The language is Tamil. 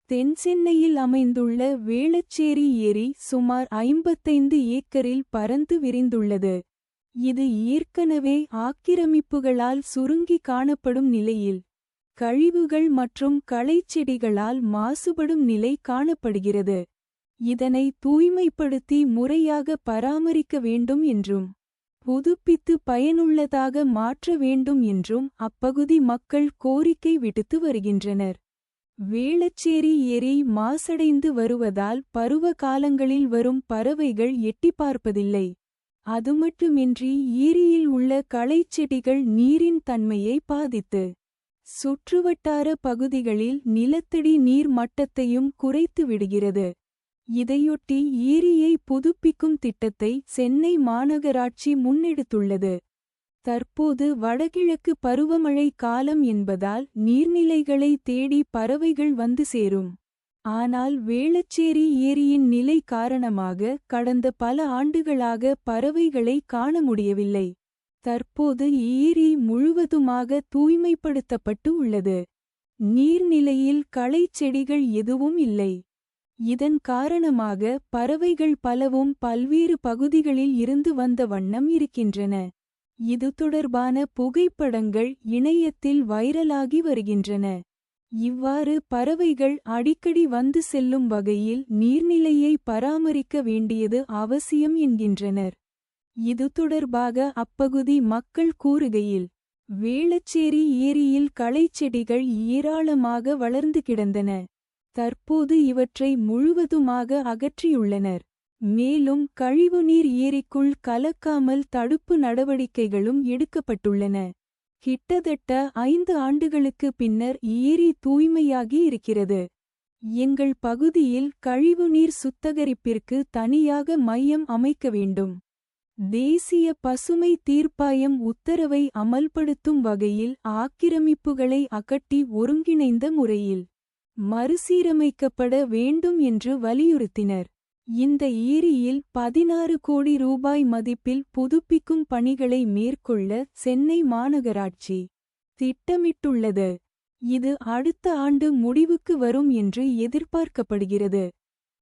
தென்சென்னையில் அமைந்துள்ள வேளச்சேரி ஏரி சுமார் 55 ஏக்கரில் பரந்து விரிந்துள்ளது. இது ஏற்கனவே ஆக்கிரமிப்புகளால் சுருங்கி காணப்படும் நிலையில் கழிவுகள் மற்றும் களைச்செடிகளால் மாசுபடும் நிலை காணப்படுகிறது. இதனை தூய்மைப்படுத்தி முறையாக பராமரிக்க வேண்டும் என்றும் புதுப்பித்து பயனுள்ளதாக மாற்ற வேண்டும் என்றும் அப்பகுதி மக்கள் கோரிக்கை விடுத்து வருகின்றனர். வேளச்சேரி ஏரி மாசடைந்து வருவதால் பருவ காலங்களில் வரும் பறவைகள் எட்டிப்பார்ப்பதில்லை. அதுமட்டுமின்றி ஏரியில் உள்ள களைச்செடிகள் நீரின் தன்மையை பாதித்து சுற்றுவட்டார பகுதிகளில் நிலத்தடி நீர் மட்டத்தையும் குறைத்து விடுகிறது. இதையொட்டி ஏரியை புதுப்பிக்கும் திட்டத்தை சென்னை மாநகராட்சி முன்னெடுத்துள்ளது. தற்போது வடகிழக்கு பருவமழை காலம் என்பதால் நீர்நிலைகளை தேடி பறவைகள் வந்து சேரும். ஆனால் வேளச்சேரி ஏரியின் நிலை காரணமாக கடந்த பல ஆண்டுகளாக பறவைகளை காண முடியவில்லை. தற்போது ஏரி முழுவதுமாக தூய்மைப்படுத்தப்பட்டு உள்ளது. நீர்நிலையில் களைச்செடிகள் எதுவும் இல்லை. இதன் காரணமாக பறவைகள் பலவும் பல்வேறு பகுதிகளில் இருந்து வந்த வண்ணம் இருக்கின்றன. இது தொடர்பான புகைப்படங்கள் இணையத்தில் வைரலாகி வருகின்றன. இவ்வாறு பறவைகள் அடிக்கடி வந்து செல்லும் வகையில் நீர்நிலையை பராமரிக்க வேண்டியது அவசியம் என்கின்றனர். இது தொடர்பாக அப்பகுதி மக்கள் கூறுகையில், வேளச்சேரி ஏரியில் களைச்செடிகள் ஏராளமாக வளர்ந்து கிடந்தன. தற்போது இவற்றை முழுவதுமாக அகற்றியுள்ளனர். மேலும் கழிவுநீர் ஏரிக்குள் கலக்காமல் தடுப்பு நடவடிக்கைகளும் எடுக்கப்பட்டுள்ளன. கிட்டத்தட்ட 5 ஆண்டுகளுக்கு பின்னர் ஏரி தூய்மையாகி இருக்கிறது. எங்கள் பகுதியில் கழிவுநீர் சுத்தகரிப்பிற்கு தனியாக மையம் அமைக்க வேண்டும். தேசிய பசுமை தீர்ப்பாயம் உத்தரவை அமல்படுத்தும் வகையில் ஆக்கிரமிப்புகளை அகற்றி ஒருங்கிணைந்த முறையில் மறுசீரமைக்கப்பட வேண்டும் என்று வலியுறுத்தினர். இந்த ஏரியில் 16 கோடி ரூபாய் மதிப்பில் புதுப்பிக்கும் பணிகளை மேற்கொள்ள சென்னை மாநகராட்சி திட்டமிட்டுள்ளது. இது அடுத்த ஆண்டு முடிவுக்கு வரும் என்று எதிர்பார்க்கப்படுகிறது.